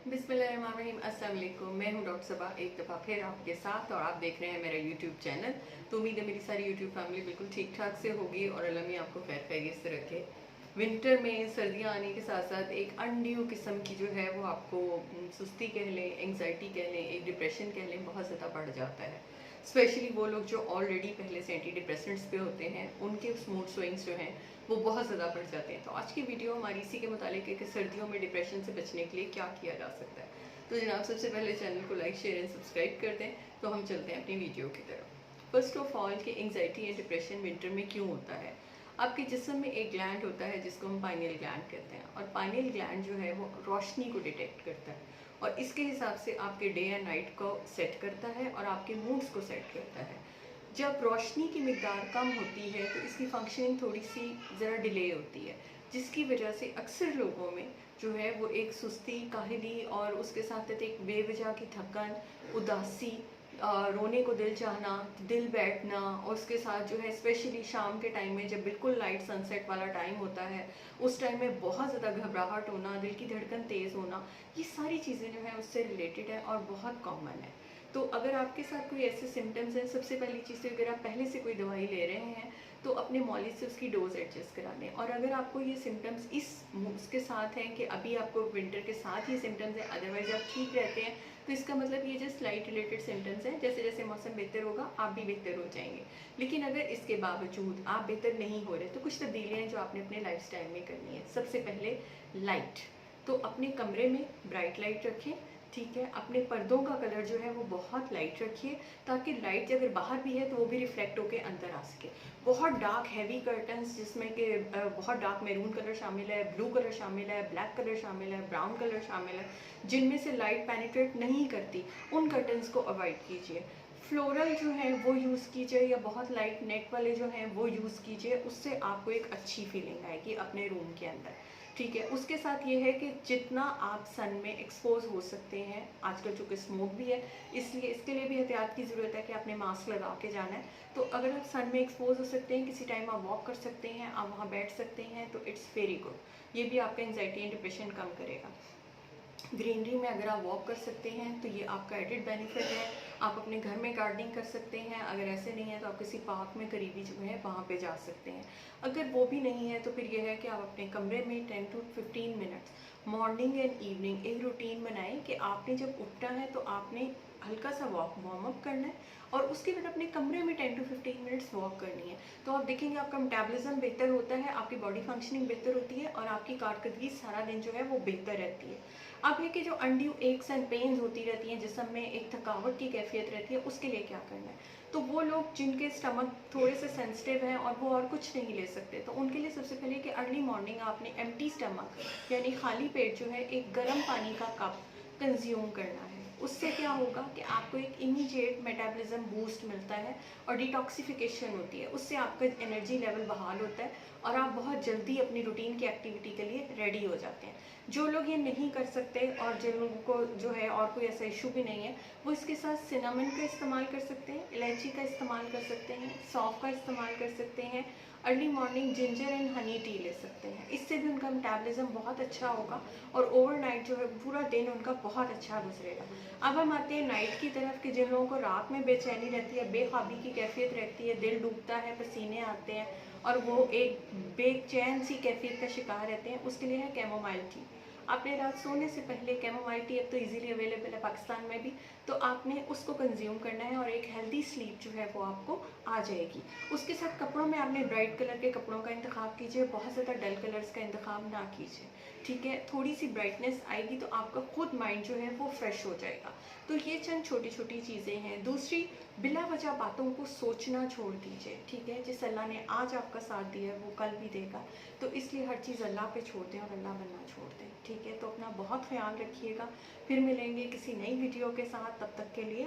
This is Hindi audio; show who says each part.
Speaker 1: बिस्मिल्लाहिर्रहमानिर्रहीम। अस्सलाम वालेकुम। मैं हूं डॉक्टर सबा, एक दफ़ा फिर आपके साथ, और आप देख रहे हैं मेरा यूट्यूब चैनल। तो उम्मीद है मेरी सारी यूट्यूब फैमिली बिल्कुल ठीक ठाक से होगी और अल्लाह मियां आपको खैर खैरियत से रखे। विंटर में सर्दियां आने के साथ साथ एक अनड्यू किस्म की जो है वो आपको सुस्ती कह लें, एंग्जाइटी कह लें, एक डिप्रेशन कह लें, बहुत ज़्यादा बढ़ जाता है। स्पेशली वो लोग जो ऑलरेडी पहले से एंटी डिप्रेसेंट्स पे होते हैं, उनके मूड स्विंग्स जो हैं वो बहुत ज़्यादा बढ़ जाते हैं। तो आज की वीडियो हमारी इसी के मुतालिक है कि सर्दियों में डिप्रेशन से बचने के लिए क्या किया जा सकता है। तो जनाब, सबसे पहले चैनल को लाइक शेयर एंड सब्सक्राइब कर दें। तो हम चलते हैं अपनी वीडियो की तरफ। फर्स्ट ऑफ ऑल कि एंग्जाइटी या डिप्रेशन विंटर में क्यों होता है। आपके जिस्म में एक ग्लैंड होता है जिसको हम पाइनियल ग्लैंड कहते हैं, और पाइनियल ग्लैंड जो है वो रोशनी को डिटेक्ट करता है और इसके हिसाब से आपके डे एंड नाइट को सेट करता है और आपके मूड्स को सेट करता है। जब रोशनी की मिकदार कम होती है तो इसकी फंक्शनिंग थोड़ी सी ज़रा डिले होती है, जिसकी वजह से अक्सर लोगों में जो है वो एक सुस्ती, काहली और उसके साथ साथ एक बेवजह की थकन, उदासी, रोने को दिल चाहना, दिल बैठना, और उसके साथ जो है स्पेशली शाम के टाइम में जब बिल्कुल लाइट सनसेट वाला टाइम होता है, उस टाइम में बहुत ज़्यादा घबराहट होना, दिल की धड़कन तेज़ होना, ये सारी चीज़ें जो है उससे रिलेटेड है और बहुत कॉमन है। तो अगर आपके साथ कोई ऐसे सिम्टम्स हैं, सबसे पहली चीज़ तो अगर आप पहले से कोई दवाई ले रहे हैं तो अपने मौलिद से उसकी डोज एडजस्ट करा लें। और अगर आपको ये सिम्टम्स उसके साथ हैं कि अभी आपको विंटर के साथ ये सिम्टम्स हैं, अदरवाइज आप ठीक रहते हैं, तो इसका मतलब ये जस्ट लाइट रिलेटेड सिम्टम्स हैं। जैसे जैसे मौसम बेहतर होगा आप भी बेहतर हो जाएंगे। लेकिन अगर इसके बावजूद आप बेहतर नहीं हो रहे तो कुछ तब्दीलियाँ हैं जो आपने अपने लाइफ में करनी है। सबसे पहले लाइट, तो अपने कमरे में ब्राइट लाइट रखें। ठीक है, अपने पर्दों का कलर जो है वो बहुत लाइट रखिए, ताकि लाइट अगर बाहर भी है तो वो भी रिफ्लेक्ट होकर अंदर आ सके। बहुत डार्क हैवी कर्टन्स जिसमें कि बहुत डार्क मैरून कलर शामिल है, ब्लू कलर शामिल है, ब्लैक कलर शामिल है, ब्राउन कलर शामिल है, जिनमें से लाइट पेनिट्रेट नहीं करती, उन कर्टन्स को अवॉइड कीजिए। फ्लोरल जो है वो यूज़ कीजिए, या बहुत लाइट नेट वाले जो हैं वो यूज़ कीजिए, उससे आपको एक अच्छी फीलिंग आएगी अपने रूम के अंदर। ठीक है, उसके साथ ये है कि जितना आप सन में एक्सपोज हो सकते हैं, आजकल चूँकि स्मोक भी है इसलिए इसके लिए भी एहतियात की ज़रूरत है कि आपने मास्क लगा के जाना है। तो अगर आप सन में एक्सपोज हो सकते हैं, किसी टाइम आप वॉक कर सकते हैं, आप वहाँ बैठ सकते हैं, तो इट्स वेरी गुड। ये भी आपका एंजाइटी एंड डिप्रेशन कम करेगा। ग्रीनरी में अगर आप वॉक कर सकते हैं तो ये आपका एडिड बेनिफिट है। आप अपने घर में गार्डनिंग कर सकते हैं, अगर ऐसे नहीं है तो आप किसी पार्क में करीबी जो है वहाँ पे जा सकते हैं। अगर वो भी नहीं है तो फिर ये है कि आप अपने कमरे में 10 to 15 minutes morning and evening एक रूटीन बनाएं कि आपने जब उठना है तो आपने हल्का सा वॉक वार्म अप करना है और उसके बाद अपने कमरे में 10 to 15 मिनट्स वॉक करनी है। तो आप देखेंगे आपका मेटाबॉलिज्म बेहतर होता है, आपकी बॉडी फंक्शनिंग बेहतर होती है और आपकी कारकर्दगी सारा दिन जो है वो बेहतर रहती है। अब है कि जो अनड्यू एक्स एंड पेन्स होती रहती हैं, जिसम में एक थकावट की कैफियत रहती है, उसके लिए क्या करना है। तो वो लोग जिनके स्टमक थोड़े से सेंसिटिव हैं और वो और कुछ नहीं ले सकते, तो उनके लिए सबसे पहले कि अर्ली मॉर्निंग आपने एम्प्टी स्टमक यानी खाली पेट जो है एक गर्म पानी का कप कंज्यूम करना है। उससे क्या होगा कि आपको एक इमीडिएट मेटाबॉलिज्म बूस्ट मिलता है और डिटॉक्सिफिकेशन होती है, उससे आपका एनर्जी लेवल बहाल होता है और आप बहुत जल्दी अपनी रूटीन की एक्टिविटी के लिए रेडी हो जाते हैं। जो लोग ये नहीं कर सकते और जिन लोगों को जो है और कोई ऐसा इशू भी नहीं है, वो इसके साथ सिनामन का इस्तेमाल कर सकते हैं, इलायची का इस्तेमाल कर सकते हैं, सौंफ का इस्तेमाल कर सकते हैं, early morning ginger and honey T ले सकते हैं। इससे भी उनका मेटाबॉलिज्म बहुत अच्छा होगा और ओवरनाइट जो है पूरा दिन उनका बहुत अच्छा गुजरेगा। अब हम आते हैं नाइट की तरफ कि जिन लोगों को रात में बेचैनी रहती है, बेख्वाबी की कैफियत रहती है, दिल डूबता है, पसीने आते हैं और वो एक बेचैन सी कैफियत का शिकार रहते हैं, उसके लिए है कैमोमाइल टी। आपने रात सोने से पहले कैमोमाइल टी अब तो इजीली अवेलेबल है पाकिस्तान में भी, तो आपने उसको कंज्यूम करना है और एक हेल्दी स्लीप जो है वो आपको आ जाएगी। उसके साथ कपड़ों में आपने ब्राइट कलर के कपड़ों का इंतखाब कीजिए, बहुत ज़्यादा डल कलर्स का इंतखाब ना कीजिए। ठीक है, थोड़ी सी ब्राइटनेस आएगी तो आपका खुद माइंड जो है वो फ्रेश हो जाएगा। तो ये चंद छोटी छोटी चीज़ें हैं। दूसरी, बिला वजह बातों को सोचना छोड़ दीजिए। ठीक है, जिस अल्लाह ने आज आपका साथ दिया है वो कल भी देगा, तो इसलिए हर चीज़ अल्लाह पे छोड़ दें और अल्लाह बनना छोड़ दें। ठीक है, तो अपना बहुत ख्याल रखिएगा। फिर मिलेंगे किसी नई वीडियो के साथ, तब तक के लिए